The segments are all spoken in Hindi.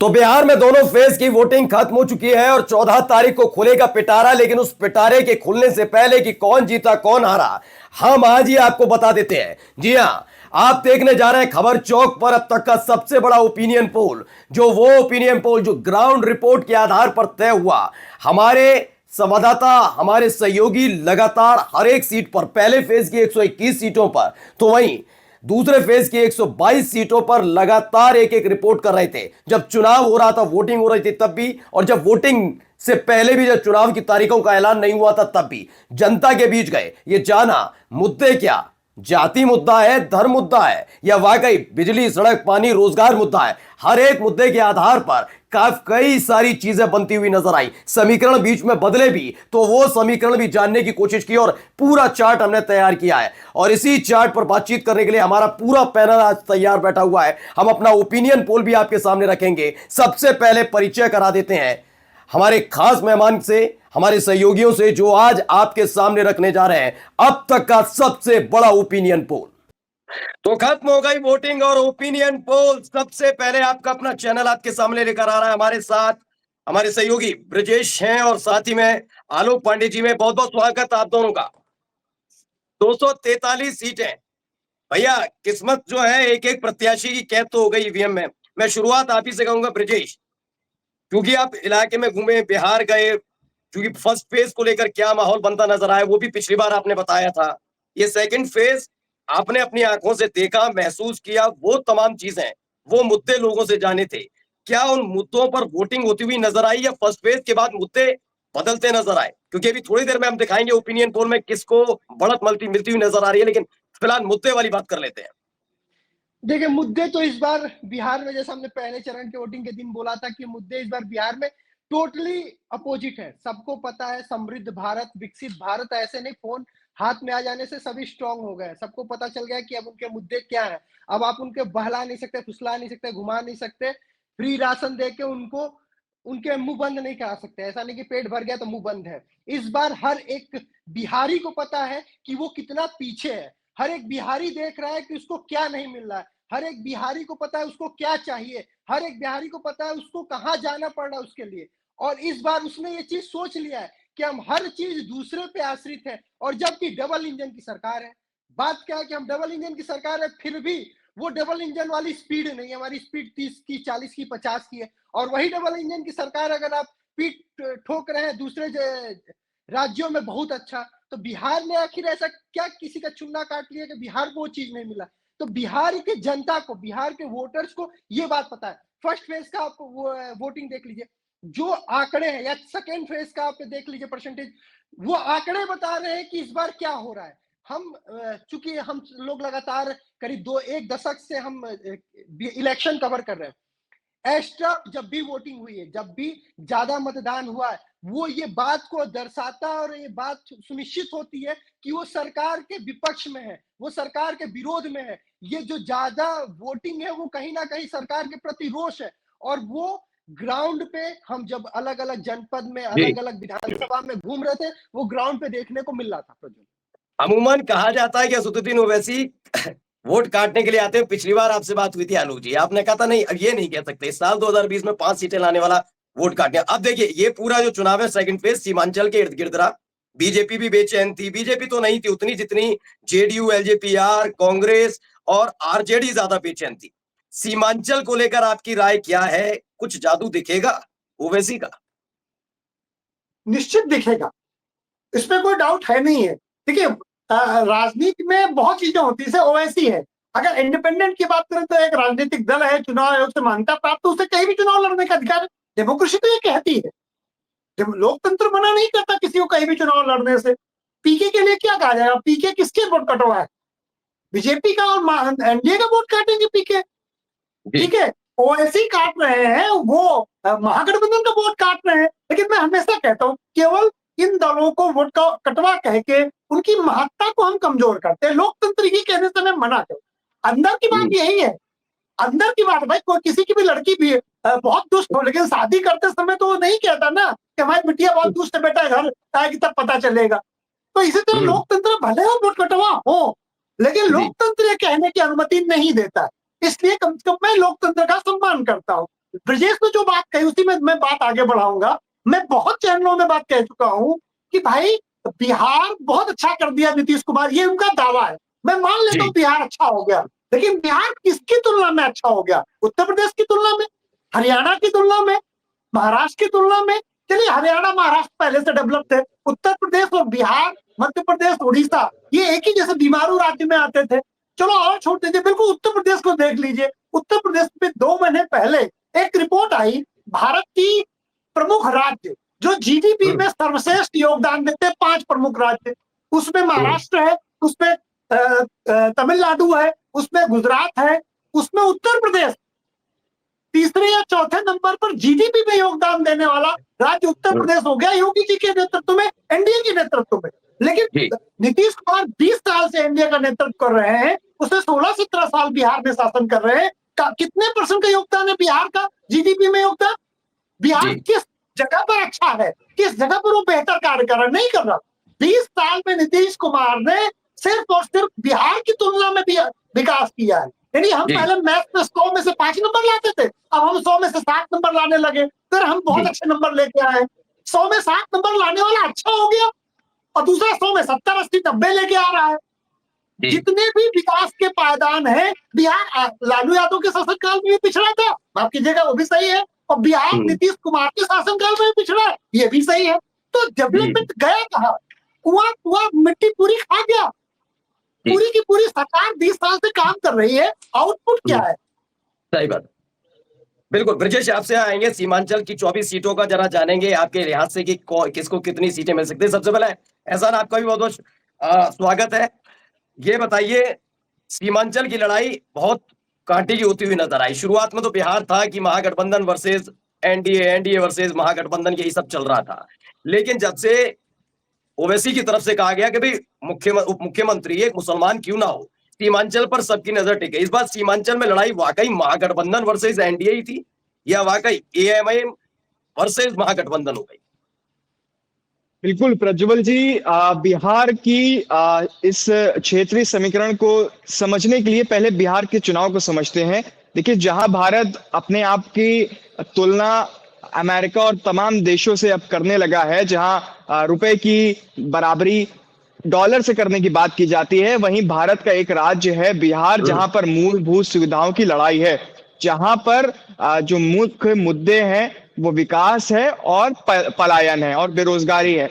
तो बिहार में दोनों फेज की वोटिंग खत्म हो चुकी है और 14 तारीख को खुलेगा पिटारा। लेकिन उस पिटारे के खुलने से पहले कि कौन जीता कौन हारा, हम आज ही आपको बता देते हैं। जी हां, आप देखने जा रहे हैं खबर चौक पर अब तक का सबसे बड़ा ओपिनियन पोल, जो वो ओपिनियन पोल जो ग्राउंड रिपोर्ट के आधार पर तय हुआ। हमारे संवाददाता, हमारे सहयोगी लगातार हर एक सीट पर, पहले फेज की 121 सीटों पर, तो वहीं दूसरे फेज की 122 सीटों पर लगातार एक एक रिपोर्ट कर रहे थे। जब चुनाव हो रहा था, वोटिंग हो रही थी तब भी, और जब वोटिंग से पहले भी, जब चुनाव की तारीखों का ऐलान नहीं हुआ था तब भी जनता के बीच गए। ये जाना मुद्दे क्या जाति मुद्दा है, धर्म मुद्दा है, या वाकई बिजली सड़क पानी रोजगार मुद्दा है। हर एक मुद्दे के आधार पर कई सारी चीजें बनती हुई नजर आई। समीकरण बीच में बदले भी, तो वो समीकरण भी जानने की कोशिश की और पूरा चार्ट हमने तैयार किया है। और इसी चार्ट पर बातचीत करने के लिए हमारा पूरा पैनल आज तैयार बैठा हुआ है। हम अपना ओपिनियन पोल भी आपके सामने रखेंगे। सबसे पहले परिचय करा देते हैं हमारे खास मेहमान से, हमारे सहयोगियों से, जो आज आपके सामने रखने जा रहे हैं अब तक का सबसे बड़ा ओपिनियन पोल। तो खत्म हो गई वोटिंग और ओपिनियन पोल। सबसे पहले आपका अपना चैनल आपके सामने लेकर आ रहा है। हमारे साथ हमारे सहयोगी ब्रजेश हैं और साथ ही में आलोक पांडे जी में। बहुत बहुत स्वागत आप दोनों का। 243 सीटें भैया, किस्मत जो है एक एक प्रत्याशी की कैद तो हो गई ईवीएम में। मैं शुरुआत आप ही से कहूंगा ब्रजेश, क्योंकि आप इलाके में घूमे, बिहार गए, क्योंकि फर्स्ट फेज को लेकर क्या माहौल बनता नजर आया वो भी पिछली बार आपने बताया था। ये सेकंड फेज आपने अपनी आंखों से देखा, महसूस किया, वो तमाम चीजें, वो मुद्दे लोगों से जाने थे। क्या उन मुद्दों पर वोटिंग होती हुई नजर आई, या फर्स्ट फेज के बाद मुद्दे बदलते नजर आए? क्योंकि अभी थोड़ी देर में हम दिखाएंगे ओपिनियन पोल में किसको बढ़त मिलती हुई नजर आ रही है, लेकिन फिलहाल मुद्दे वाली बात कर लेते हैं। देखिए, मुद्दे तो इस बार बिहार में, जैसा हमने पहले चरण के वोटिंग के दिन बोला था कि मुद्दे इस बार बिहार में टोटली अपोजिट है। सबको पता है, समृद्ध भारत, विकसित भारत ऐसे नहीं, फोन हाथ में आ जाने से सभी स्ट्रांग हो गए। सबको पता चल गया कि अब उनके मुद्दे क्या है। अब आप उनके बहला नहीं सकते, फुसला नहीं सकते, घुमा नहीं सकते, फ्री राशन दे के उनको उनके मुंह बंद नहीं करा सकते। ऐसा नहीं कि पेट भर गया तो मुंह बंद है। इस बार हर एक बिहारी को पता है कि वो कितना पीछे है। हर एक बिहारी देख रहा है कि उसको क्या नहीं मिल रहा है। हर एक बिहारी को पता है उसको क्या चाहिए। हर एक बिहारी को पता है उसको कहाँ जाना पड़ रहा है उसके लिए। और इस बार उसने ये चीज सोच लिया है कि हम हर चीज दूसरे पे आश्रित है, और जबकि डबल इंजन की सरकार है। बात क्या है कि हम डबल इंजन की सरकार है, फिर भी वो डबल इंजन वाली स्पीड नहीं है। हमारी स्पीड 30 की, 40 की, 50 की है। और वही डबल इंजन की सरकार अगर आप पीठ ठोक रहे हैं दूसरे राज्यों में, बहुत अच्छा। तो बिहार में आखिर ऐसा क्या किसी का चुन्ना काट लिया कि बिहार को वो चीज नहीं मिला? तो बिहार के जनता को, बिहार के वोटर्स को ये बात पता है। फर्स्ट फेज का आप वोटिंग देख लीजिए, जो आंकड़े हैं, या सेकेंड फेज का आप देख लीजिए परसेंटेज, वो आंकड़े बता रहे हैं कि इस बार क्या हो रहा है। हम चूंकि हम लोग लगातार करीब एक दशक से हम इलेक्शन कवर कर रहे हैं। एक्स्ट्रा जब भी वोटिंग हुई है, जब भी ज्यादा मतदान हुआ है, वो ये बात को दर्शाता है और ये बात सुनिश्चित होती है कि वो सरकार के विपक्ष में है, वो सरकार के विरोध में है। ये जो ज्यादा वोटिंग है वो कहीं ना कहीं सरकार के प्रति रोष है। और वो ग्राउंड पे हम जब अलग अलग जनपद में, अलग अलग विधानसभा में घूम रहे थे, वो ग्राउंड पे देखने को मिल रहा था प्रज्वल। अमूमन कहा जाता है कि असदुद्दीन ओवैसी वोट काटने के लिए आते हैं। पिछली बार आपसे बात हुई थी आलोक जी, आपने कहा था नहीं अब ये नहीं कह सकते, इस साल 2020 में 5 सीटें लाने वाला वोट काटने। अब देखिए ये पूरा जो चुनाव है सेकंड फेज सीमांचल के इर्द गिर्द रहा। बीजेपी भी बेचैन थी। बीजेपी तो नहीं थी उतनी जितनी जेडीयू, एलजेपीआर, कांग्रेस और आरजेडी ज्यादा बेचैन थी। सीमांचल को लेकर आपकी राय क्या है? कुछ जादू दिखेगा ओवैसी का? निश्चित दिखेगा, इसमें कोई डाउट है नहीं है। देखिए, राजनीति में बहुत चीजें होती है, ओवैसी है। अगर इंडिपेंडेंट की बात करें तो एक राजनीतिक दल है, चुनाव आयोग से मान्यता प्राप्त, तो उसे कहीं भी चुनाव लड़ने का अधिकार है। डेमोक्रेसी तो ये कहती है, जब लोकतंत्र मना नहीं करता किसी को कहीं भी चुनाव लड़ने से। पीके के लिए क्या कहा जाएगा? पीके किसके वोट कटवा है? बीजेपी का और एनडीए का वोट काटेंगे पीके? ठीक है, ओवैसी काट रहे हैं, वो महागठबंधन का वोट काट रहे हैं। लेकिन मैं हमेशा कहता हूं, केवल इन दलों को वोट का कटवा कह के उनकी महत्ता को हम कमजोर करते हैं। लोकतंत्र की कहने से हमें मना करो। अंदर की बात यही है, अंदर की बात। भाई कोई किसी की भी लड़की भी बहुत दुष्ट हो, लेकिन शादी करते समय तो वो नहीं कहता ना कि हमारी बिटिया बहुत दुष्ट है, बेटा घर आएगी तब पता चलेगा। तो इसी तरह लोकतंत्र भले हो वोट कटवा हो, लेकिन लोकतंत्र कहने की अनुमति नहीं देता है। इसलिए कम से कम मैं लोकतंत्र का सम्मान करता हूँ। ब्रजेश ने जो बात कही उसी में मैं बात आगे बढ़ाऊंगा। मैं बहुत चैनलों में बात कह चुका हूं कि भाई बिहार बहुत अच्छा कर दिया नीतीश कुमार, ये उनका दावा है। मैं मान लेता हूँ बिहार अच्छा हो गया, लेकिन बिहार किसकी तुलना में अच्छा हो गया? उत्तर प्रदेश की तुलना में, हरियाणा की तुलना में, महाराष्ट्र की तुलना में। चलिए हरियाणा महाराष्ट्र पहले से डेवलप थे, उत्तर प्रदेश और बिहार, मध्य प्रदेश, उड़ीसा ये एक ही जैसे बीमारू राज्य में आते थे। चलो और छोड़ दीजिए, बिल्कुल उत्तर प्रदेश को देख लीजिए। उत्तर प्रदेश में 2 महीने पहले एक रिपोर्ट आई, भारत की प्रमुख राज्य जो जीडीपी में सर्वश्रेष्ठ योगदान देते हैं 5 प्रमुख राज्य, उसमें महाराष्ट्र है, उसमें तमिलनाडु है, उसमें गुजरात है, उसमें उत्तर प्रदेश तीसरे या चौथे नंबर पर जीडीपी में योगदान देने वाला राज्य उत्तर प्रदेश हो गया योगी जी के नेतृत्व में, एनडीए के नेतृत्व में। लेकिन नीतीश कुमार 20 साल से एनडीए का नेतृत्व कर रहे हैं, उसने 16-17 साल बिहार में शासन कर रहे हैं। कितने % का योगदान है बिहार का जीडीपी में योगदान? बिहार किस जगह पर अच्छा है, किस जगह पर वो बेहतर कार्य कर रहा है? नहीं कर रहा। 20 साल में नीतीश कुमार ने सिर्फ और सिर्फ बिहार की तुलना में भी विकास किया है। यानी हम पहले मैथ में 100 में से 5 नंबर लाते थे, अब हम 100 में से 7 नंबर लाने लगे, फिर हम बहुत अच्छे नंबर लेके आए। 100 में 7 नंबर लाने वाला अच्छा हो गया, और दूसरा 100 में 70, 80, 90 लेके आ रहा है। जितने भी विकास के पायदान है, बिहार लालू यादव के शासनकाल में भी पिछड़ा था, माफ कीजिएगा वो भी सही है, और बिहार नीतीश कुमार के शासनकाल में भी पिछड़ा है, ये भी सही है। तो डेवलपमेंट गया कहाँ? कुआं मिट्टी पूरी खा गया। पूरी की पूरी सरकार 20 साल से काम कर रही है, आउटपुट क्या है? सही बात। बिल्कुल ब्रजेश, आपसे आएंगे सीमांचल की 24 सीटों का जरा जानेंगे आपके लिहाज से कि किसको कितनी सीटें मिल सकती है। सबसे पहले एहसान, आपका भी बहुत बहुत स्वागत है। ये बताइए, सीमांचल की लड़ाई बहुत कांटे की होती हुई नजर आई। शुरुआत में तो बिहार था कि महागठबंधन वर्सेस एनडीए, एनडीए वर्सेस महागठबंधन, यही सब चल रहा था। लेकिन जब से ओवैसी की तरफ से कहा गया कि भाई उप मुख्यमंत्री एक मुसलमान क्यों ना हो, सीमांचल पर सबकी नजर टिके। इस बार सीमांचल में लड़ाई वाकई महागठबंधन वर्सेस एनडीए ही थी या वाकई एएमआईएम वर्सेस महागठबंधन हो गई? बिल्कुल प्रज्वल जी, बिहार की इस क्षेत्रीय समीकरण को समझने के लिए पहले बिहार के चुनाव को समझते हैं। देखिए, जहां भारत अपने आप की तुलना अमेरिका और तमाम देशों से अब करने लगा है, जहां रुपए की बराबरी डॉलर से करने की बात की जाती है, वहीं भारत का एक राज्य है बिहार, जहां पर मूलभूत सुविधाओं की लड़ाई है, जहां पर जो मुख्य मुद्दे हैं वो विकास है और पलायन है और बेरोजगारी है।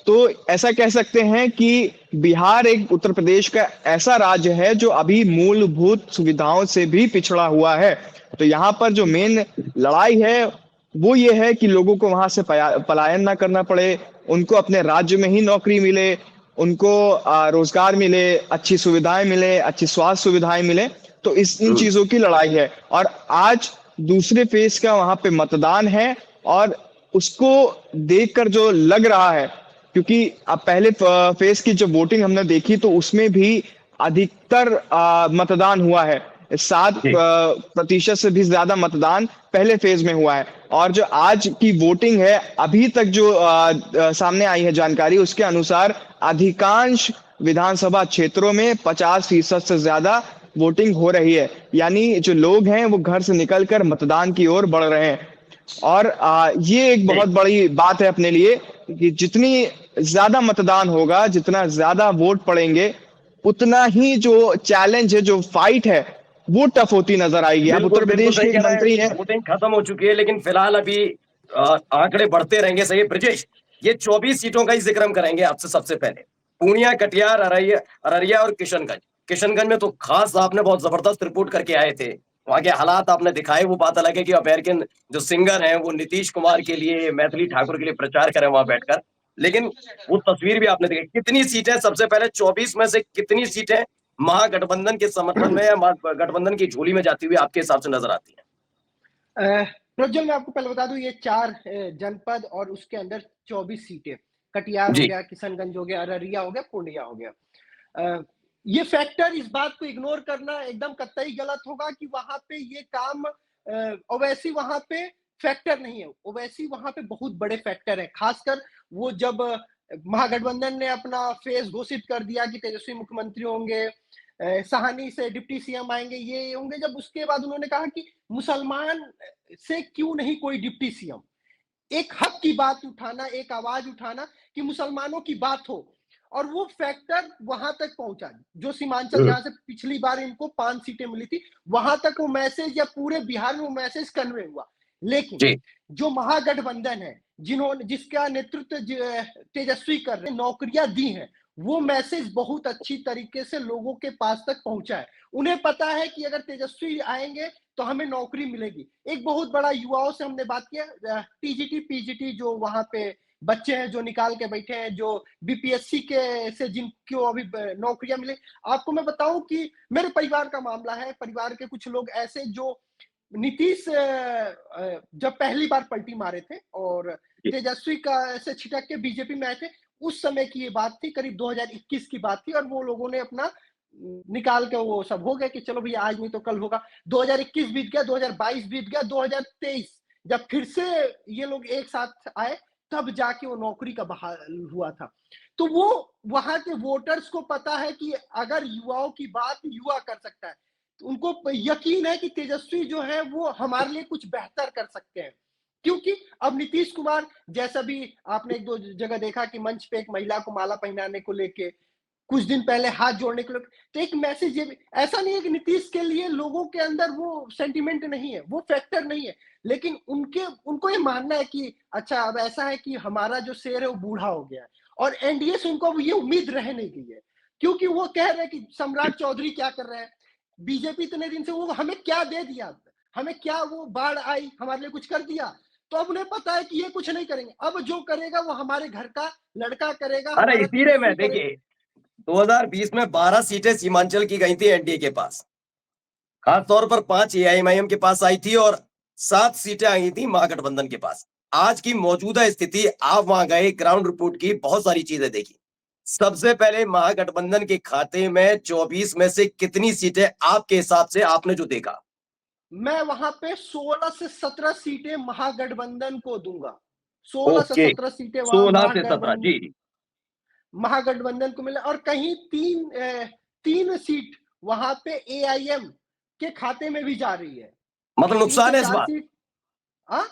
तो ऐसा कह सकते हैं कि बिहार एक उत्तर प्रदेश का ऐसा राज्य है जो अभी मूलभूत सुविधाओं से भी पिछड़ा हुआ है। तो यहाँ पर जो मेन लड़ाई है वो ये है कि लोगों को वहां से पलायन ना करना पड़े, उनको अपने राज्य में ही नौकरी मिले, उनको रोजगार मिले, अच्छी सुविधाएं मिले, अच्छी स्वास्थ्य सुविधाएं मिले। तो इन चीजों की लड़ाई है। और आज दूसरे फेज का वहां पे मतदान है, और उसको देखकर जो लग रहा है, क्योंकि अब पहले फेज की जो वोटिंग हमने देखी तो उसमें भी अधिकतर मतदान हुआ है, 7% से भी ज्यादा मतदान पहले फेज में हुआ है। और जो आज की वोटिंग है, अभी तक जो सामने आई है जानकारी, उसके अनुसार अधिकांश विधानसभा क्षेत्रों में 50% से ज्यादा वोटिंग हो रही है। यानी जो लोग हैं वो घर से निकलकर मतदान की ओर बढ़ रहे हैं। और ये एक बहुत बड़ी बात है अपने लिए कि जितनी ज्यादा मतदान होगा, जितना ज्यादा वोट पड़ेंगे, उतना ही जो चैलेंज है, जो फाइट है, वो टफ होती नजर आएगी। अब उत्तर प्रदेश के मंत्री हैं, वोटिंग खत्म हो चुकी है, लेकिन फिलहाल अभी आंकड़े बढ़ते रहेंगे। सही ब्रजेश, ये 24 सीटों का ही जिक्र हम करेंगे आपसे। सबसे पहले पूर्णिया, कटिहार, अररिया और किशनगंज। किशनगंज में तो खास आपने बहुत जबरदस्त रिपोर्ट करके आए थे, वहां के हालात आपने दिखाए। वो बात अलग है कि अमेरिकन जो सिंगर हैं वो नीतीश कुमार के लिए, मैथिली ठाकुर के लिए प्रचार करें वहां बैठकर, लेकिन वो तस्वीर भी आपने देखी। कितनी सीटें, सबसे पहले 24 में से कितनी सीटें महागठबंधन के समर्थन में या गठबंधन की झोली में जाती हुई आपके हिसाब से नजर आती है? प्रज्वल, मैं आपको पहले बता दूं, ये 4 जनपद और उसके अंदर 24 सीटें, कटिहार हो गया, किशनगंज हो गया, अररिया हो गया, पूर्णिया हो गया। ये फैक्टर, इस बात को इग्नोर करना एकदम कतई गलत होगा कि वहां पे ये काम ओवैसी वहां पे फैक्टर नहीं है। ओवैसी वहां पे बहुत बड़े फैक्टर है, खासकर वो जब महागठबंधन ने अपना फेज घोषित कर दिया कि तेजस्वी मुख्यमंत्री होंगे, साहनी से डिप्टी सीएम आएंगे, ये होंगे। जब उसके बाद उन्होंने कहा कि मुसलमान से क्यों नहीं कोई डिप्टी सीएम, एक हक की बात उठाना, एक आवाज उठाना कि मुसलमानों की बात हो, और वो फैक्टर वहां तक पहुंचा। जो सीमांचल, जहां से पिछली बार इनको 5 सीटें मिली थी, वहां तक वो मैसेज, या पूरे बिहार में वो मैसेज कन्वे हुआ। लेकिन जी जो महागठबंधन है, जिसका नेतृत्व तेजस्वी कर रहे हैं, नौकरियां दी हैं, वो मैसेज बहुत अच्छी तरीके से लोगों के पास तक पहुंचा है। उन्हें पता है कि अगर तेजस्वी आएंगे तो हमें नौकरी मिलेगी। एक बहुत बड़ा, युवाओं से हमने बात किया, टीजीटी पीजीटी जो वहां पे बच्चे हैं जो निकाल के बैठे हैं, जो बीपीएससी के से जिनको अभी नौकरियां मिले। आपको मैं बताऊं कि मेरे परिवार का मामला है, परिवार के कुछ लोग ऐसे जो नीतीश जब पहली बार पलटी मारे थे और तेजस्वी का से छिटक के बीजेपी में आए थे, उस समय की ये बात थी, करीब 2021 की बात थी, और वो लोगों ने अपना निकाल के वो सब हो गया कि चलो भैया आज नहीं तो कल होगा। 2021 बीत गया, 2022 बीत गया, 2023 जब फिर से ये लोग एक साथ आए, तब जाके वो नौकरी का बहाल हुआ था। तो वो वहां के वोटर्स को पता है कि अगर युवाओं की बात युवा कर सकता है, तो उनको यकीन है कि तेजस्वी जो है वो हमारे लिए कुछ बेहतर कर सकते हैं। क्योंकि अब नीतीश कुमार, जैसा भी आपने एक दो जगह देखा कि मंच पे एक महिला को माला पहनाने को लेके, कुछ दिन पहले हाथ जोड़ने के लिए, तो एक मैसेज, ये ऐसा नहीं है कि नीतीश के लिए लोगों के अंदर वो सेंटिमेंट नहीं है, वो फैक्टर नहीं है, लेकिन उनको ये मानना है कि अच्छा अब ऐसा है कि हमारा जो शेर है वो बूढ़ा हो गया है, और एनडीए से उनको ये उम्मीद रह नहीं गई है। क्योंकि वो कह रहे हैं कि सम्राट चौधरी क्या कर रहे हैं, बीजेपी इतने दिन से वो हमें क्या दे दिया, हमें क्या वो बाढ़ आई हमारे लिए कुछ कर दिया। तो अब उन्हें पता है कि ये कुछ नहीं करेंगे, अब जो करेगा वो हमारे घर का लड़का करेगा, अरे हमारा इसीलिए मैं, तेजस्वी करेगा। देखिए 2020 में 12 सीटें सीमांचल की गई थी एनडीए के पास, खासतौर पर 5 एआईएमआईएम के पास आई थी और 7 सीटें आई थी महागठबंधन के पास। आज की मौजूदा स्थिति, आप वहां गए, ग्राउंड रिपोर्ट की, बहुत सारी चीजें देखी। सबसे पहले महागठबंधन के खाते में 24 में से कितनी सीटें आपके हिसाब से, आपने जो देखा? मैं वहां पे 16 से 17 सीटें महागठबंधन को दूंगा। 16 से ओके, 17 सीटें वहां 16 से 17, जी। महागठबंधन को मिले, और कहीं 3 सीट वहां पे एआईएम के खाते में भी जा रही है। मतलब 3 से नुकसान है इस 4 बार? सीट। हाँ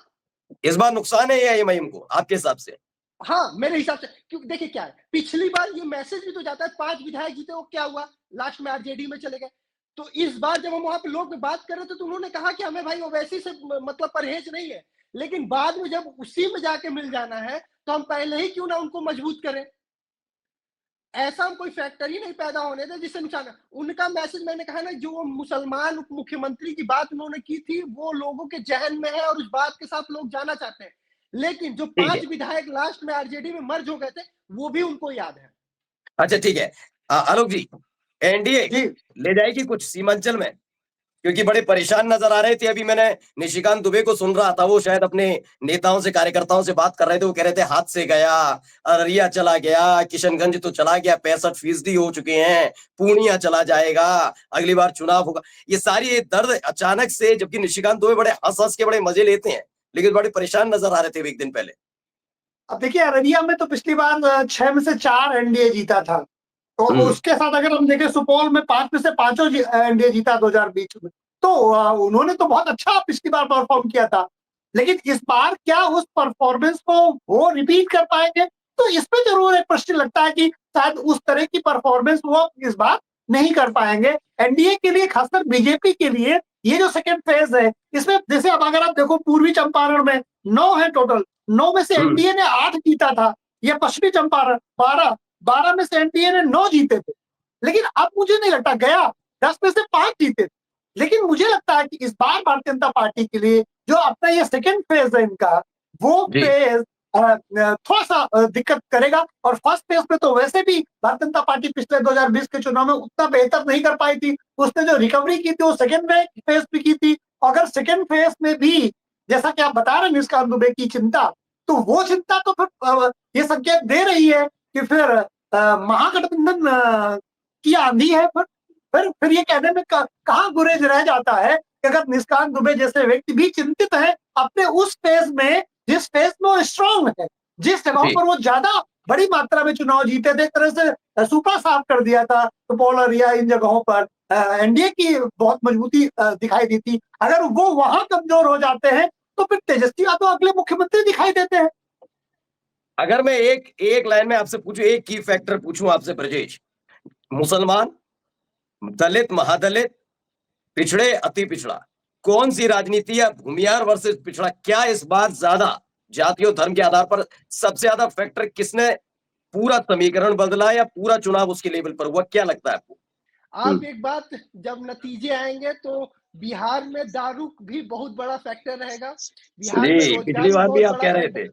इस बार नुकसान है एआईएमआईएम को आपके हिसाब से? हाँ, मेरे हिसाब से, क्योंकि देखिए क्या है, पिछली बार ये मैसेज भी तो जाता है, 5 विधायक जीते, वो क्या हुआ, लास्ट में आरजेडी में चले गए। तो इस बार जब हम वहां पे लोग बात कर रहे थे, तो उन्होंने कहा कि हमें भाई ओवैसी से मतलब परहेज नहीं है, लेकिन बाद में जब उसी में जाके मिल जाना है, तो हम पहले ही क्यों ना उनको मजबूत करें। ऐसा हम कोई फैक्टर ही नहीं पैदा होने दे जिससे नुकसान है। उनका मैसेज, मैंने कहा ना, जो मुसलमान उप मुख्यमंत्री की बात उन्होंने की थी, वो लोगों के जहन में है और उस बात के साथ लोग जाना चाहते हैं। लेकिन जो ठीक है। 5 विधायक लास्ट में आरजेडी में मर्ज हो गए थे, वो भी उनको याद है। अच्छा ठीक है। आलोक जी, एनडीए जी ले जाएगी कुछ सीमांचल में? क्योंकि बड़े परेशान नजर आ रहे थे। अभी मैंने निशिकांत दुबे को सुन रहा था, वो शायद अपने नेताओं से, कार्यकर्ताओं से बात कर रहे थे। वो कह रहे थे हाथ से गया, अररिया चला गया, किशनगंज तो चला गया, 65% हो चुके हैं, पूर्णिया चला जाएगा, अगली बार चुनाव होगा। ये सारी ये दर्द अचानक से, जबकि निशिकांत दुबे बड़े हंस हंस के बड़े मजे लेते हैं, लेकिन बड़े परेशान नजर आ रहे थे एक दिन पहले। अब देखिए, अररिया में तो पिछली बार 6 में से 4 एनडीए जीता था, तो उसके साथ अगर हम देखें सुपौल में 5 में से 5 एनडीए जीता 2020 में, तो उन्होंने तो बहुत अच्छा पिछली बार परफॉर्म किया था। लेकिन इस बार क्या उस परफॉर्मेंस को वो रिपीट कर पाएंगे, तो इस पे जरूर एक प्रश्न लगता है कि शायद उस तरह की परफॉर्मेंस वो इस बार नहीं कर पाएंगे। एनडीए के लिए, खासकर बीजेपी के लिए, ये जो सेकेंड फेज है, इसमें जैसे अब अगर आप देखो, पूर्वी चंपारण में 9 है टोटल, 9 में से एनडीए ने 8 जीता था, या पश्चिमी चंपारण 12 में से एनडीए ने 9 जीते थे। लेकिन अब मुझे नहीं लगता, गया 10 में से 5 जीते थे। लेकिन मुझे लगता है कि इस बार भारतीय जनता पार्टी के लिए जो अपना ये सेकेंड फेज है इनका, वो फेज थोड़ा सा दिक्कत करेगा। और फर्स्ट फेज में तो वैसे भी भारतीय जनता पार्टी पिछले 2020 के चुनाव में उतना बेहतर नहीं कर पाई थी। उसने जो रिकवरी की थी वो सेकेंड फेज में की थी। अगर सेकेंड फेज में भी, जैसा कि आप बता रहे हैं निष्कांत दुबे की चिंता, तो वो चिंता तो फिर ये संकेत दे रही है कि फिर महागठबंधन की आंधी है। फिर ये कहने में कहाँ गुरेज रह जाता है कि अगर निष्कांत दुबे जैसे व्यक्ति भी चिंतित है अपने उस फेज में, जिस फेज में वो स्ट्रांग है, जिस जगह पर वो ज्यादा बड़ी मात्रा में चुनाव जीते थे, एक तरह से सूपा साफ कर दिया था सुपौल और या इन जगहों पर एनडीए की बहुत मजबूती दिखाई दी थी। अगर वो वहां कमजोर हो जाते हैं तो फिर तेजस्वी यादव अगले मुख्यमंत्री दिखाई देते हैं। अगर मैं एक लाइन में आपसे पूछूं, एक की फैक्टर पूछूं आपसे ब्रजेश, मुसलमान, दलित, महादलित, पिछड़े, अति पिछड़ा, कौन सी राजनीति या भूमियार वर्सेस पिछड़ा, क्या इस बार ज्यादा जाति और धर्म के आधार पर सबसे ज्यादा फैक्टर किसने पूरा समीकरण बदला या पूरा चुनाव उसके लेवल पर हुआ, क्या लगता है आपको? आप एक बात, जब नतीजे आएंगे तो बिहार में दारू भी बहुत बड़ा फैक्टर रहेगा। बिहार में जी, पिछली बार भी आप कह रहे थे।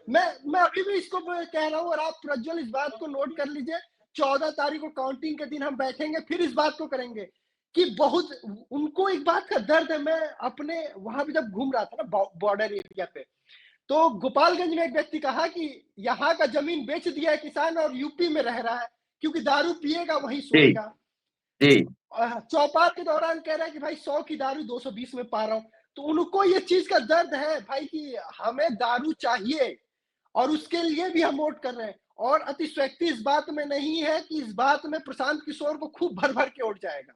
मैं अभी भी इसको कह रहा हूँ, और आप प्रज्वल इस बात को नोट कर लीजिए, 14 तारीख को काउंटिंग के दिन हम बैठेंगे, फिर इस बात को करेंगे कि बहुत उनको एक बात का दर्द है। मैं अपने वहां भी जब घूम रहा था ना बॉर्डर एरिया पे, तो गोपालगंज में एक व्यक्ति कहा कि यहाँ का जमीन बेच दिया है किसान और यूपी में रह रहा है क्योंकि दारू पिएगा वहीं सोएगा। चौपाल के दौरान कह रहा है कि भाई 100 की दारू 220 में पा रहा हूं। तो उनको ये चीज का दर्द है भाई कि हमें दारू चाहिए और उसके लिए भी हम वोट कर रहे हैं। और अतिशयोक्ति इस बात में नहीं है कि इस बात में प्रशांत किशोर को खूब भर भर के वोट जाएगा,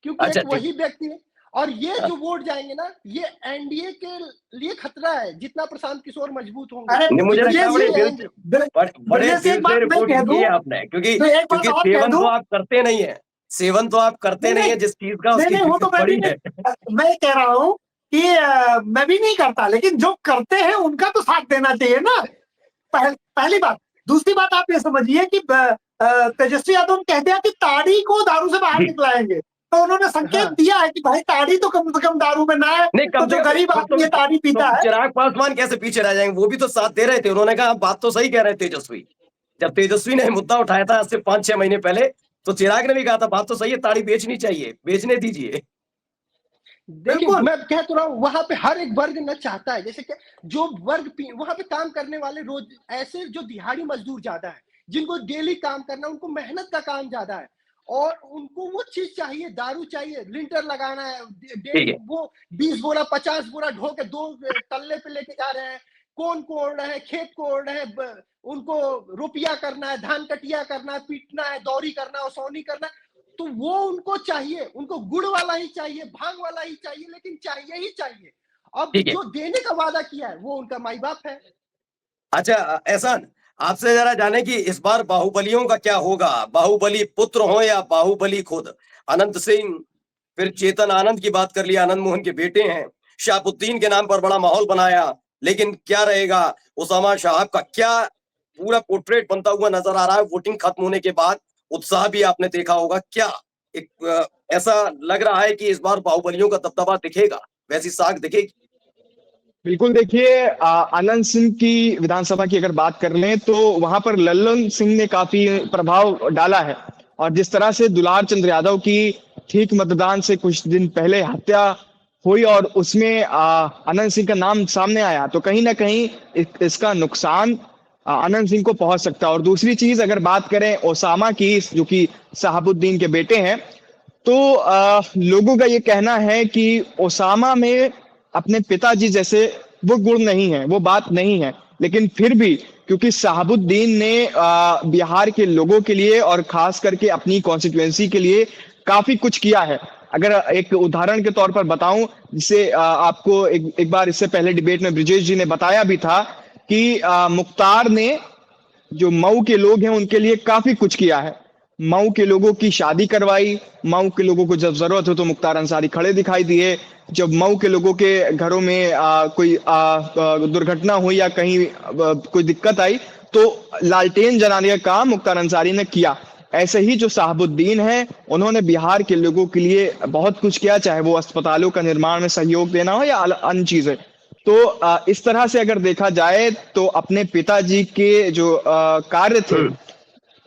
क्योंकि एक वही व्यक्ति है। और ये जो वोट जाएंगे ना, ये एनडीए के लिए खतरा है। जितना प्रशांत किशोर मजबूत होंगे, मुझे बड़े दिल से रिपोर्ट की है आपने, क्योंकि सेवन तो आप करते नहीं है, सेवन तो आप करते नहीं है जिस चीज का, उसकी तो बड़ी है। मैं कह रहा हूँ कि मैं भी नहीं करता, लेकिन जो करते हैं उनका तो साथ देना चाहिए ना, पहली बात। दूसरी बात आप ये समझिए कि तेजस्वी यादव कहते हैं कि ताड़ी को दारू से बाहर निकलाएंगे, तो उन्होंने संकेत दिया है कि भाई ताड़ी तो कम से कम दारू में ना है, तो जो गरीब आदमी ताड़ी पीता है। चिराग पासवान कैसे पीछे रह जाएंगे, वो भी तो साथ दे रहे थे। उन्होंने कहा बात तो सही कह रहे तेजस्वी, जब तेजस्वी ने मुद्दा उठाया था आज से 5-6 महीने पहले, तो चिराग ने भी कहा था बात तो सही है, ताड़ी बेचनी चाहिए, बेचने दीजिए। देखिए, मैं कह तो रहा हूँ, वहां पे हर एक वर्ग न चाहता है, जैसे कि जो वर्ग वहां पे काम करने वाले रोज ऐसे जो दिहाड़ी मजदूर ज्यादा है, जिनको डेली काम करना, उनको मेहनत का काम ज्यादा है और उनको वो चीज चाहिए, दारू चाहिए, लिंटर लगाना है, वो 20 बोरा 50 बोरा ढो के 2 तल्ले पे लेके जा रहे हैं, कौन को ओढ़ रहे हैं, खेत को ओढ़ रहे हैं, उनको रुपया करना है, धान कटिया करना है, पीटना है, दौरी करना है, ओसौनी करना है, तो वो उनको चाहिए, उनको गुड़ वाला ही चाहिए, भांग वाला ही चाहिए, लेकिन चाहिए ही चाहिए। अब जो देने का वादा किया है वो उनका माई बाप है। अच्छा एहसान, आपसे जरा जाने कि इस बार बाहुबलियों का क्या होगा, बाहुबली पुत्र हो या बाहुबली खुद। अनंत सिंह, फिर चेतन आनंद की बात कर लिया, आनंद मोहन के बेटे हैं, शाहबुद्दीन के नाम पर बड़ा माहौल बनाया, लेकिन क्या रहेगा उसामा साहब का, क्या पूरा पोर्ट्रेट बनता हुआ नजर आ रहा है वोटिंग खत्म होने के बाद? उत्साह भी आपने देखा होगा, क्या एक ऐसा लग रहा है कि इस बार बाहुबलियों का दबदबा दिखेगा, वैसी साख दिखेगी? बिल्कुल, देखिए आनंद सिंह की विधानसभा की अगर बात कर लें तो वहां पर लल्लन सिंह ने काफी प्रभाव डाला है, और जिस तरह से दुलार चंद्र यादव की ठीक मतदान से कुछ दिन पहले हत्या हुई और उसमें आनंद सिंह का नाम सामने आया, तो कहीं ना कहीं इसका नुकसान आनंद सिंह को पहुंच सकता है। और दूसरी चीज अगर बात करें ओसामा की, जो कि शहाबुद्दीन के बेटे हैं, तो लोगों का ये कहना है कि ओसामा में अपने पिताजी जैसे वो गुण नहीं है, वो बात नहीं है, लेकिन फिर भी क्योंकि शहाबुद्दीन ने बिहार के लोगों के लिए और खास करके अपनी कॉन्स्टिट्यूएंसी के लिए काफी कुछ किया है। अगर एक उदाहरण के तौर पर बताऊं, जिसे आपको एक बार इससे पहले डिबेट में ब्रिजेश जी ने बताया भी था कि मुख्तार ने जो मऊ के लोग हैं उनके लिए काफी कुछ किया है, मऊ के लोगों की शादी करवाई, मऊ के लोगों को जब जरूरत हो तो मुख्तार अंसारी खड़े दिखाई दिए, जब मऊ के लोगों के घरों में कोई दुर्घटना हुई या कहीं कोई दिक्कत आई तो लालटेन जलाने का काम मुख्तार अंसारी ने किया। ऐसे ही जो शहाबुद्दीन है, उन्होंने बिहार के लोगों के लिए बहुत कुछ किया, चाहे वो अस्पतालों का निर्माण में सहयोग देना हो या अन्य चीजें। तो इस तरह से अगर देखा जाए तो अपने पिताजी के जो कार्य थे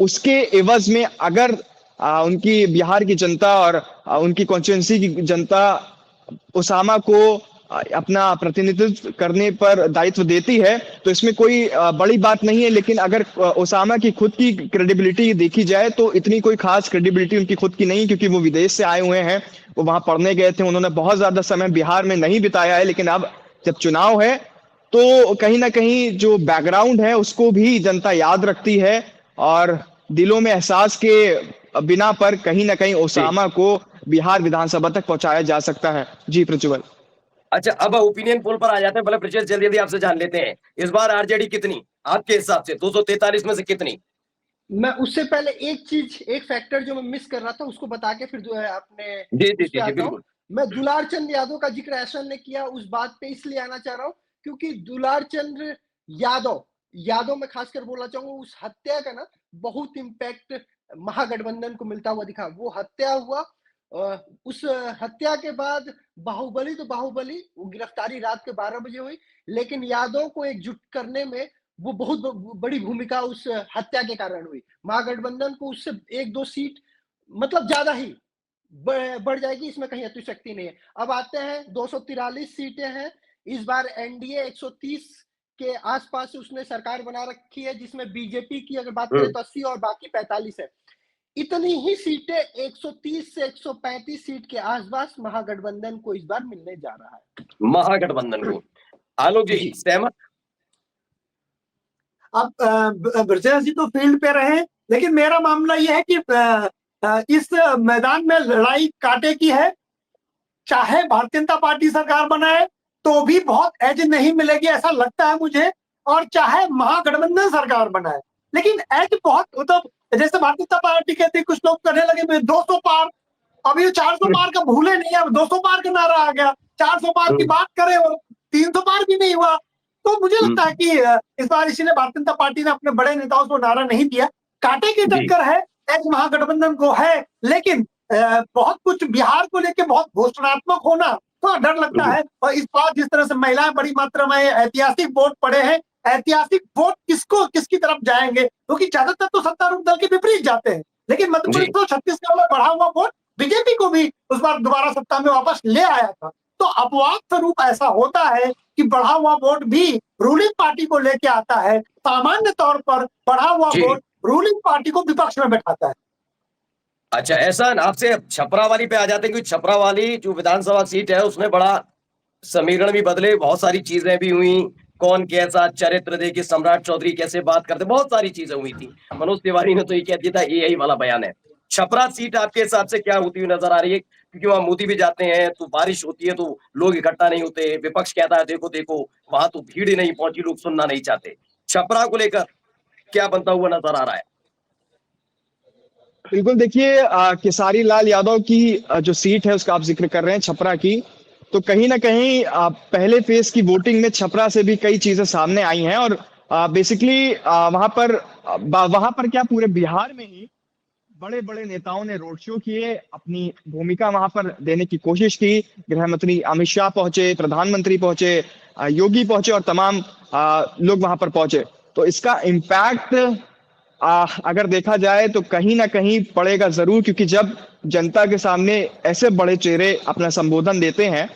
उसके एवज में अगर उनकी बिहार की जनता और उनकी कॉन्स्टिट्यूएंसी की जनता ओसामा को अपना प्रतिनिधित्व करने पर दायित्व देती है तो इसमें कोई बड़ी बात नहीं है। लेकिन अगर ओसामा की खुद की क्रेडिबिलिटी देखी जाए तो इतनी कोई खास क्रेडिबिलिटी उनकी खुद की नहीं, क्योंकि वो विदेश से आए हुए हैं, वो वहां पढ़ने गए थे, उन्होंने बहुत ज्यादा समय बिहार में नहीं बिताया है। लेकिन अब जब चुनाव है तो कहीं ना कहीं जो बैकग्राउंड है उसको भी जनता याद रखती है, और दिलों में एहसास के बिना पर कहीं ना कहीं जी। ओसामा को बिहार विधानसभा तक पहुंचाया जा सकता है। जी प्रज्वल। अच्छा, अब ओपिनियन पोल पर आ जाते हैं। मतलब ब्रिजेश, जल्दी जल्दी आपसे जान लेते हैं, इस बार आरजेडी कितनी आपके हिसाब से, 243 में से कितनी? मैं उससे पहले एक चीज, एक फैक्टर जो मैं मिस कर रहा था उसको बता के फिर जो है आपने जी जी उस पे जी जी, आता हूँ। बिल्कुल। मैं दुलार चंद यादव का जिक्र ऐसा ने किया उस बात पे इसलिए आना चाह रहा हूँ क्योंकि दुलार चंद यादव यादव मैं खासकर बोलना चाहूंगा, उस हत्या का ना बहुत इम्पैक्ट महागठबंधन को मिलता हुआ दिखा। वो हत्या हुआ, उस हत्या के बाद बाहुबली तो बाहुबली, वो गिरफ्तारी रात के 12 बजे हुई, लेकिन यादव को एकजुट करने में वो बहुत बड़ी भूमिका उस हत्या के कारण हुई। महागठबंधन को उससे 1-2 सीट मतलब ज्यादा ही बढ़ जाएगी, इसमें कहीं अतिशयोक्ति नहीं है। अब आते हैं 243 सीटें हैं, इस बार एनडीए 130 के आसपास उसने सरकार बना रखी है, जिसमें बीजेपी की अगर बात करें तो 80 और बाकी 45 है। इतनी ही सीटें 130 से 135 सीट के आसपास महागठबंधन को इस बार मिलने जा रहा है। महागठबंधन को। आलोक जी, जी। सहमत? अब ब्रजेश जी तो फील्ड पे रहे, लेकिन मेरा मामला यह है कि इस मैदान में लड़ाई कांटे की है। चाहे भारतीय जनता पार्टी सरकार बनाए तो भी बहुत एज नहीं मिलेगी ऐसा लगता है मुझे, और चाहे महागठबंधन सरकार बनाए, लेकिन एज बहुत, मतलब जैसे भारतीय जनता पार्टी कहती है, कुछ लोग कहने लगे 200 पार, अभी 400 पार का भूले नहीं, अब 200 पार का नारा आ गया, 400 पार की बात करें और 300 पार भी नहीं हुआ। तो मुझे लगता है कि इस बार इसीलिए भारतीय जनता पार्टी ने अपने बड़े नेताओं को नारा नहीं दिया। कांटे की टक्कर है, एज महागठबंधन को है, लेकिन बहुत कुछ बिहार को लेकर बहुत घोषणात्मक होना थोड़ा डर लगता है। और इस बार जिस तरह से महिलाएं बड़ी मात्रा में ऐतिहासिक वोट पड़े हैं, ऐतिहासिक वोट किसकी तरफ जाएंगे, क्योंकि ज्यादातर तो सत्तारूढ़ दल के विपरीत जाते हैं, लेकिन मध्य प्रदेश तो छत्तीसगढ़ में बढ़ा हुआ वोट बीजेपी को भी उस बार दोबारा सत्ता में वापस ले आया था। तो अपवाद स्वरूप ऐसा होता है कि बढ़ा हुआ वोट भी रूलिंग पार्टी को लेके आता है। सामान्य तौर पर बढ़ा हुआ वोट रूलिंग पार्टी को विपक्ष में बैठाता है। अच्छा, ऐसा आपसे छपरा वाली पे आ जाते हैं, क्योंकि छपरा वाली जो विधानसभा सीट है उसमें बड़ा समीकरण भी बदले, बहुत सारी चीजें भी हुई। कौन कैसा चरित्र देखिए, सम्राट चौधरी कैसे बात करते, बहुत सारी चीजें हुई थी। मनोज तिवारी ने तो ये कह दिया था, यही वाला बयान है। छपरा सीट आपके हिसाब से क्या होती हुई नजर आ रही है? क्योंकि वहां मोदी भी जाते हैं, तो बारिश होती है तो लोग इकट्ठा नहीं होते, विपक्ष कहता है देखो देखो, वहां तो भीड़ ही नहीं पहुंची, लोग सुनना नहीं चाहते। छपरा को लेकर क्या बनता हुआ नजर आ रहा है? बिल्कुल, देखिए केसारी लाल यादव की जो सीट है उसका आप जिक्र कर रहे हैं छपरा की, तो कहीं ना कहीं पहले फेज की वोटिंग में छपरा से भी कई चीजें सामने आई हैं, और बेसिकली वहां पर क्या पूरे बिहार में ही बड़े बड़े नेताओं ने रोड शो किए, अपनी भूमिका वहां पर देने की कोशिश की। गृह मंत्री अमित शाह पहुंचे, प्रधानमंत्री पहुंचे, योगी पहुंचे, और तमाम लोग वहां पर पहुंचे। तो इसका इम्पैक्ट अगर देखा जाए तो कहीं ना कहीं पड़ेगा जरूर, क्योंकि जब जनता के सामने ऐसे बड़े चेहरे अपना संबोधन देते हैं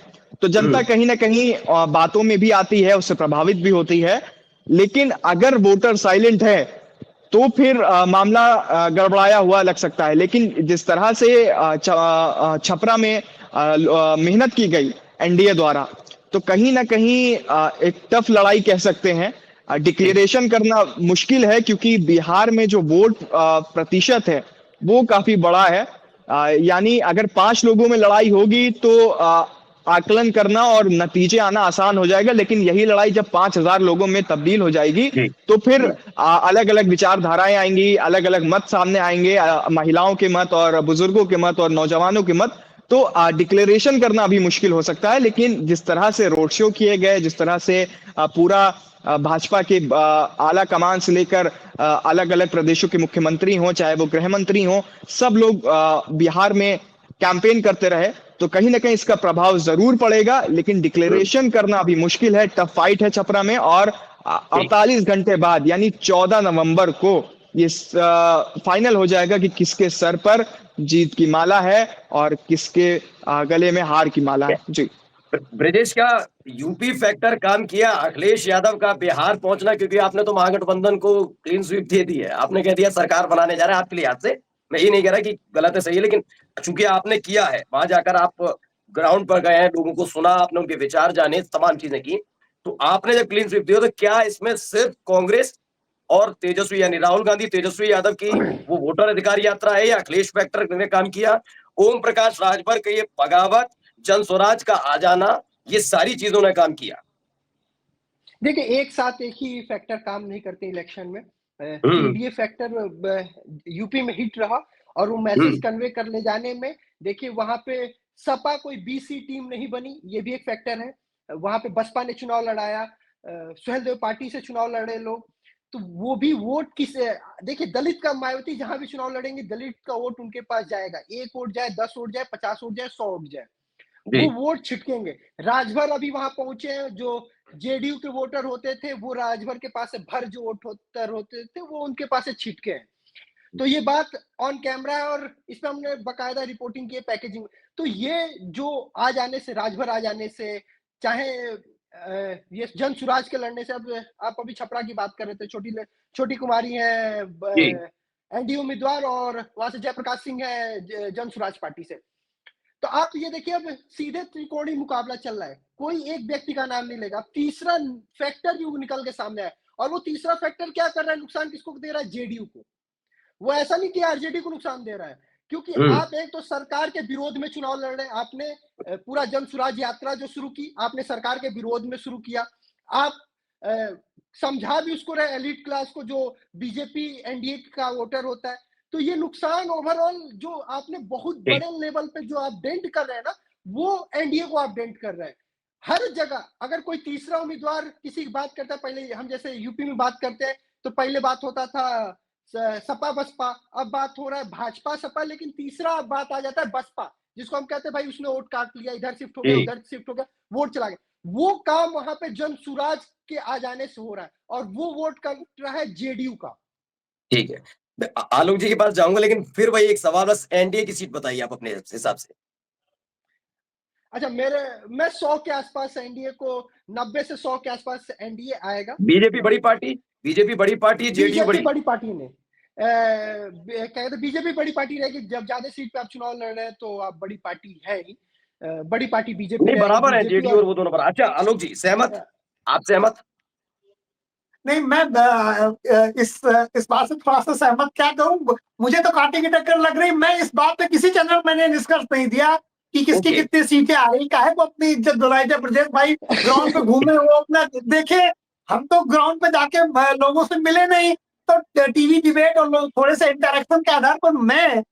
तो जनता कहीं ना कहीं बातों में भी आती है, उससे प्रभावित भी होती है। लेकिन अगर वोटर साइलेंट है तो फिर मामला गड़बड़ाया हुआ लग सकता है। लेकिन जिस तरह से छपरा में मेहनत की गई एनडीए द्वारा, तो कहीं ना कहीं एक टफ लड़ाई कह सकते हैं। डिक्लेरेशन करना मुश्किल है, क्योंकि बिहार में जो वोट प्रतिशत है वो काफी बड़ा है। यानी अगर 5 लोगों में लड़ाई होगी तो आकलन करना और नतीजे आना आसान हो जाएगा, लेकिन यही लड़ाई जब 5000 लोगों में तब्दील हो जाएगी तो फिर अलग अलग विचारधाराएं आएंगी, अलग अलग मत सामने आएंगे, महिलाओं के मत और बुजुर्गों के मत और नौजवानों के मत। तो डिक्लेरेशन करना भी मुश्किल हो सकता है। लेकिन जिस तरह से रोड शो किए गए, जिस तरह से पूरा भाजपा के आला कमान से लेकर अलग अलग प्रदेशों के मुख्यमंत्री हों, चाहे वो गृह मंत्री हों, सब लोग बिहार में कैंपेन करते रहे, तो कहीं ना कहीं इसका प्रभाव जरूर पड़ेगा। लेकिन डिक्लेरेशन करना अभी मुश्किल है, टफ फाइट है छपरा में। और 48 घंटे बाद यानी 14 नवंबर को ये फाइनल हो जाएगा कि किसके सर पर जीत की माला है और किसके गले में हार की माला है। जी ब्रिजेश, का यूपी फैक्टर काम किया अखिलेश यादव का बिहार पहुंचना? क्योंकि आपने तो महागठबंधन को क्लीन स्वीप दे दी है, आपने कह दिया सरकार बनाने जा रहे हैं आपके लिहाज से। मैं ये नहीं कह रहा कि गलत है सही है, लेकिन चूंकि आपने किया है, वहां जाकर आप ग्राउंड पर गए हैं, लोगों को सुना, आपने उनके विचार जाने, तमाम चीजें की, तो आपने जब क्लीन स्वीप दिया तो क्या इसमें सिर्फ कांग्रेस और तेजस्वी यानी राहुल गांधी तेजस्वी यादव की वो वोटर अधिकार यात्रा है या अखिलेश फैक्टर ने काम किया, ओम प्रकाश राजभर का ये बगावत, जन स्वराज का आ जाना, ये सारी चीजों ने काम किया? देखिए, एक साथ एक ही फैक्टर काम नहीं करते इलेक्शन में। हम्म। पीडीए फैक्टर यूपी में हिट रहा और वो मैसेज कन्वे कर ले जाने में, देखिए वहां पे सपा कोई बीसी टीम नहीं बनी, ये भी एक फैक्टर है। वहां पे बसपा ने चुनाव लड़ाया, सुहेलदेव पार्टी से चुनाव लड़े लोग, तो वो भी वोट किस, देखिए दलित का, मायावती जहां भी चुनाव लड़ेंगे दलित का वोट उनके पास जाएगा। 1 वोट जाए, 10 वोट जाए, 50 वोट जाए, 100 वोट जाए, जी। वो वोट छिटकेंगे। राजभर अभी वहां पहुंचे हैं, जो जेडीयू के वोटर होते थे वो राजभर के पास से भर जो वोटर होते थे वो उनके पास से छिटके हैं। तो ये बात ऑन कैमरा है और इस पर हमने बकायदा रिपोर्टिंग की है, पैकेजिंग। तो ये जो आ जाने से, राजभर आ जाने से, चाहे ये जन सुराज के लड़ने से, अब आप अभी छपरा की बात कर रहे थे, छोटी कुमारी है जी। एनडीए उम्मीदवार और वहां से जयप्रकाश सिंह है जन सुराज पार्टी से। तो आप ये देखिए, अब सीधे त्रिकोणीय मुकाबला चल रहा है, कोई एक व्यक्ति का नाम नहीं लेगा। अब तीसरा फैक्टर भी निकल के सामने आया, और वो तीसरा फैक्टर क्या कर रहा है, नुकसान किसको दे रहा है? जेडीयू को। वो ऐसा नहीं कि आरजेडी को नुकसान दे रहा है, क्योंकि आप एक तो सरकार के विरोध में चुनाव लड़ रहे हैं। आपने पूरा जन सुराज यात्रा जो शुरू की, आपने सरकार के विरोध में शुरू किया। आप समझा भी उसको रहे एलिट क्लास को, जो बीजेपी एनडीए का वोटर होता है। तो ये नुकसान ओवरऑल जो आपने बहुत बड़े लेवल पे जो आप डेंट कर रहे हैं ना, वो एनडीए को आप डेंट कर रहे हैं। हर जगह अगर कोई तीसरा उम्मीदवार किसी की बात करता है, पहले हम जैसे यूपी में बात करते हैं तो पहले बात होता था सपा बसपा, अब बात हो रहा है भाजपा सपा, लेकिन तीसरा बात आ जाता है बसपा, जिसको हम कहते हैं भाई उसने वोट काट लिया, इधर शिफ्ट हो गया, उधर शिफ्ट हो गया, वोट चला गया। वो काम वहां पे जन सुराज के आ जाने से हो रहा है, और वो वोट कर रहा है जेडीयू का। ठीक है, मैं आलोक जी के पास जाऊंगा, लेकिन फिर वही एक सवाल, बस एनडीए की सीट बताइए आप अपने हिसाब से। अच्छा, मैं 100 के आसपास एनडीए को, 90 से 100 के आसपास एनडीए आएगा। बीजेपी बड़ी पार्टी, जेडीयू बीजेपी बड़ी? बड़ी पार्टी ने कहते बीजेपी बड़ी पार्टी रहेगी। जब ज्यादा सीट पे आप चुनाव लड़ रहे हैं तो आप बड़ी पार्टी है ही, बड़ी पार्टी बीजेपी नहीं, रहेगी। बराबर है बीजेपी जेडीयू और वो दोनों बराबर। अच्छा आलोक जी, सहमत? आप सहमत? नहीं, मैं इस बात से थोड़ा सा सहमत क्या कहूँ, मुझे तो कांटे की टक्कर लग रही। मैं इस बात पे किसी चैनल मैंने निष्कर्ष नहीं दिया कि किसकी कितनी सीटें आ रही, काहे को अपनी इज्जत दुलाई थे। ब्रजेश भाई ग्राउंड पे घूमे, वो अपना देखे, हम तो ग्राउंड पे जाके लोगों से मिले नहीं, तो टीवी डिबेट और थोड़े से इंटरेक्शन के आधार पर मैं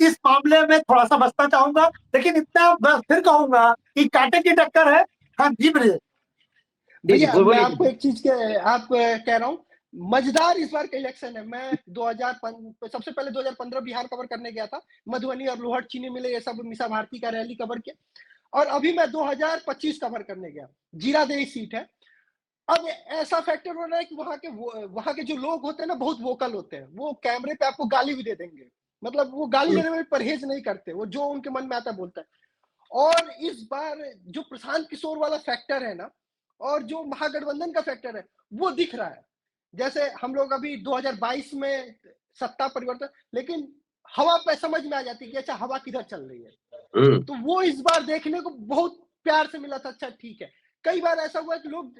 इस मामले में थोड़ा सा बचना चाहूंगा। लेकिन इतना बस फिर कहूंगा कि कांटे की टक्कर है। हाँ जी ब्रजेश। भैया मैं आपको एक चीज आप कह रहा हूँ, मजेदार इस बार का इलेक्शन है। मैं 2005 सबसे पहले 2015 बिहार कवर करने गया था, मधुबनी और लोहट चीनी मिले ये सब मीसा भारती का रैली कवर किया, और अभी मैं 2025 कवर करने गया, जीरादेई सीट है। अब ऐसा फैक्टर हो रहा है कि वहां के जो लोग होते हैं ना, बहुत वोकल होते हैं, वो कैमरे पे आपको गाली भी दे देंगे, मतलब वो गाली देने में परहेज नहीं करते, वो जो उनके मन में आता है बोलता है। और इस बार जो प्रशांत किशोर वाला फैक्टर है ना, और जो महागठबंधन का फैक्टर है, वो दिख रहा है। जैसे हम लोग अभी 2022 में सत्ता परिवर्तन, लेकिन हवा पे समझ में आ जाती है कि अच्छा हवा किधर चल रही है। तो वो इस बार देखने को बहुत प्यार से मिला था। अच्छा ठीक है, कई बार ऐसा हुआ कि लोग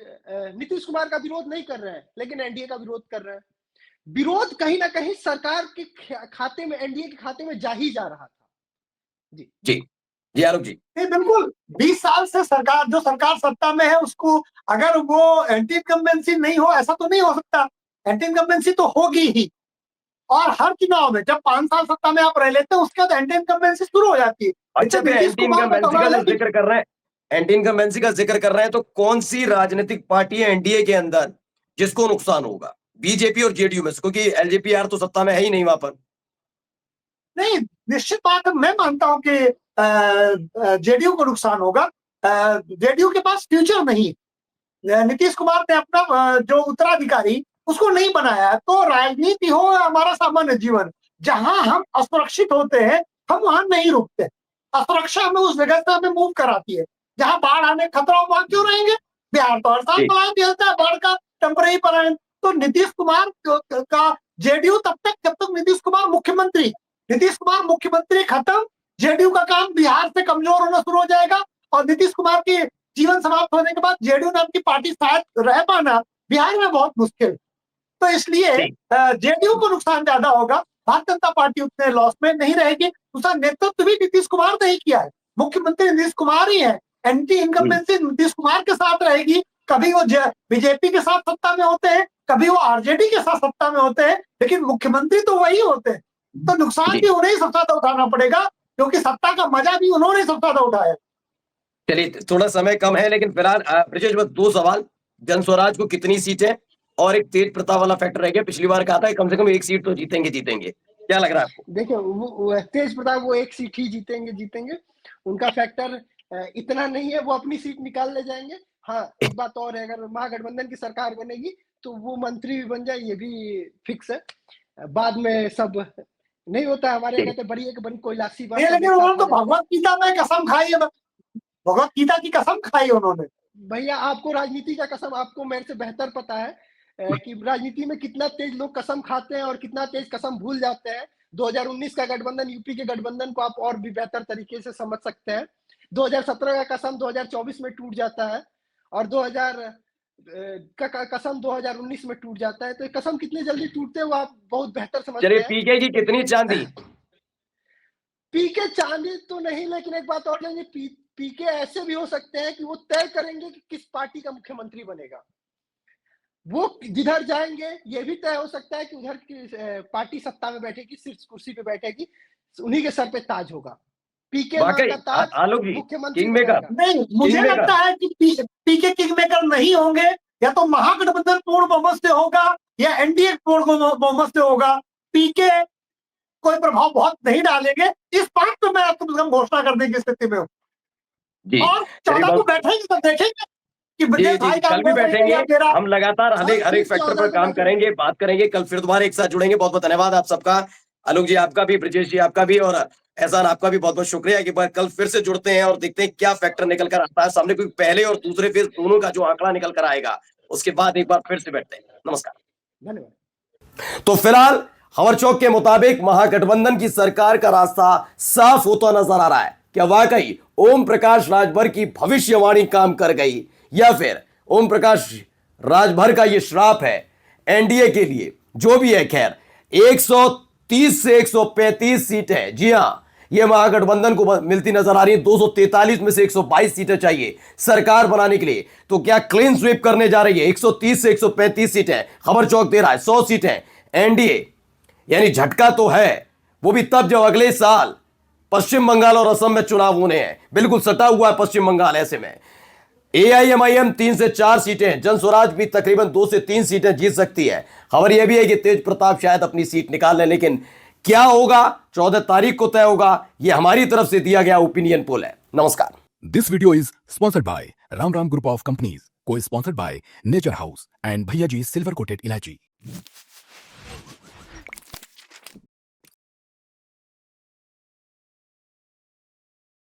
नीतीश कुमार का विरोध नहीं कर रहे हैं, लेकिन एनडीए का विरोध कर रहे हैं। विरोध कहीं ना कहीं सरकार के खाते में, एनडीए के खाते में जा ही जा रहा था। जी जी जी आलोक जी। नहीं, बिल्कुल 20 साल से सरकार सत्ता में है, उसको अगर वो एंटी इनकम्बेंसी नहीं हो, ऐसा तो नहीं हो सकता। एंटी इनकम्बेंसी तो होगी ही, और हर चुनाव में जब 5 साल सत्ता में आप रह लेते हैं उसके बाद एंटी इनकम्बेंसी शुरू हो जाती है। अच्छा, एंटी इनकम्बेंसी का जिक्र कर रहे हैं, एंटी इनकम्बेंसी का जिक्र कर रहे हैं, तो कौन सी राजनीतिक पार्टी है एनडीए के अंदर जिसको नुकसान होगा? बीजेपी और जेडीयू में से, क्योंकि एलजेपीआर तो सत्ता में है ही नहीं वहां पर। नहीं, निश्चित बात है, मैं मानता हूं कि जेडीयू को नुकसान होगा। जेडीयू के पास फ्यूचर नहीं है। नीतीश कुमार ने अपना जो उत्तराधिकारी उसको नहीं बनाया, तो राजनीति हो हमारा सामान्य जीवन, जहां हम असुरक्षित होते हैं हम वहां नहीं रुकते। असुरक्षा हमें उस जगह से हमें मूव कराती है जहां बाढ़ आने खतरा हो, वहां क्यों रहेंगे? बिहार तो हर साल पलायन देता है, बाढ़ का टेम्पररी पलायन। तो नीतीश कुमार का जेडीयू तब तक जब तक नीतीश कुमार मुख्यमंत्री खत्म, जेडीयू का काम बिहार से कमजोर होना शुरू हो जाएगा, और नीतीश कुमार की जीवन समाप्त होने के बाद जेडीयू नाम की पार्टी शायद रह पाना बिहार में बहुत मुश्किल। तो इसलिए जेडीयू को नुकसान ज्यादा होगा, भारतीय जनता पार्टी उतने लॉस में नहीं रहेगी। उसका नेतृत्व भी नीतीश कुमार ने ही किया है, मुख्यमंत्री नीतीश कुमार ही है, एंटी इनकम्बेंसी नीतीश कुमार के साथ रहेगी। कभी वो बीजेपी के साथ सत्ता में होते हैं, कभी वो आरजेडी के साथ सत्ता में होते हैं, लेकिन मुख्यमंत्री तो वही होते हैं। तो नुकसान भी उन्हें ही सबसे ज्यादा उठाना पड़ेगा, क्योंकि सत्ता का मजा भी उन्होंने सबसे ज्यादा उठाया। चलिए, थोड़ा समय कम है, लेकिन फिलहाल ब्रिजेश, बस 2 सवाल। जन स्वराज को कितनी सीटें, और एक तेज प्रताप वाला फैक्टर रह गया, पिछली बार कहा था कम से कम 1 सीट तो जीतेंगे। क्या लग रहा है आपको? देखिए, वो तेज प्रताप वो 1 सीट ही जीतेंगे। उनका फैक्टर इतना नहीं है, वो अपनी सीट निकाल ले जाएंगे। हाँ, एक बात और है, अगर महागठबंधन की सरकार बनेगी तो वो मंत्री भी बन जाए, ये भी फिक्स है। बाद में सब नहीं होता है, हमारे कहते बड़ी एक बड़ी कोयलासी बात। लेकिन उन्होंने तो भगवत गीता में कसम खाई है, भगवत गीता की कसम खाई उन्होंने। भैया, आपको राजनीति का कसम, आपको मेरे से बेहतर पता है कि राजनीति में कितना तेज लोग कसम खाते हैं और कितना तेज कसम भूल जाते हैं। 2019 का गठबंधन, यूपी के गठबंधन को आप और भी बेहतर तरीके से समझ सकते हैं। 2017 का कसम 2024 में टूट जाता है, और 2000 का कसम 2019 में टूट जाता है। तो ये कसम कितनी जल्दी टूटते हैं वो आप बहुत बेहतर समझते चलिए, हैं। पीके की कितनी चांदी? पीके चांदी तो नहीं, लेकिन एक बात और जानिए, पीके ऐसे भी हो सकते हैं कि वो तय करेंगे कि किस पार्टी का मुख्यमंत्री बनेगा। वो जिधर जाएंगे ये भी तय हो सकता है कि उधर की पार्टी सत्ता में बैठेगी, सिर्फ कुर्सी पे बैठेगी, उन्हीं के सर पे ताज होगा। पीके नाम वाकई का ताज आलोक जी, मुख्यमंत्री किंग मेकर। बनाएगा। नहीं, मुझे किंग मेकर। लगता है कि पीके किंग मेकर नहीं होंगे, या तो महागठबंधन पूर्ण बहुमत से होगा या एनडीए पूर्ण बहुमत से होगा। पीके कोई प्रभाव बहुत नहीं डालेंगे, इस बात पे मैं आपको घोषणा करने की स्थिति में हूँ। जी, और चलिए, 14 को बहुत बैठेंगे तो देखेंगे कि जी ब्रजेश जी भाई का कल भी बैठेंगे, हम लगातार हर एक फिर फैक्टर 14 पर को काम बैठेंगे। करेंगे, बात करेंगे। कल फिर दोबारा एक साथ जुड़ेंगे। बहुत बहुत धन्यवाद आप सबका। आलोक जी आपका भी, ब्रजेश जी आपका भी, और एहसान आपका भी बहुत बहुत शुक्रिया। एक बार कल फिर से जुड़ते हैं और देखते हैं क्या फैक्टर निकल कर आता है सामने, क्योंकि पहले और दूसरे फेज दोनों का जो आंकड़ा निकल कर आएगा, उसके बाद एक बार फिर से बैठते हैं। नमस्कार। धन्यवाद। तो फिलहाल खबर चौक के मुताबिक महागठबंधन की सरकार का रास्ता साफ होता नजर आ रहा है। क्या वाकई ओम प्रकाश राजभर की भविष्यवाणी काम कर गई, या फिर ओम प्रकाश राजभर का यह श्राप है एनडीए के लिए? जो भी है, खैर 130 से 135 सीटें, जी हां, यह महागठबंधन को मिलती नजर आ रही है। 243 में से 122 सीटें चाहिए सरकार बनाने के लिए। तो क्या क्लीन स्वीप करने जा रही है? 130 से 135 सीटें खबर चौक दे रहा है, 100 सीटें एनडीए। यानी झटका तो है, वो भी तब जब अगले साल पश्चिम बंगाल और असम में चुनाव होने हैं। बिल्कुल सटा हुआ है पश्चिम बंगाल। ऐसे में एआईएमआईएम 3 से 4 सीटें, जन स्वराज भी तकरीबन 2 से 3 सीटें जीत सकती है। खबर यह भी है कि तेज प्रताप शायद अपनी सीट निकाल लें, लेकिन क्या होगा 14 तारीख को तय होगा। यह हमारी तरफ से दिया गया ओपिनियन पोल है। नमस्कार। This video is sponsored by Ram Ram Group of Companies, co-sponsored by Nature House and Bhaiya Ji Silver Coated Ilaichi.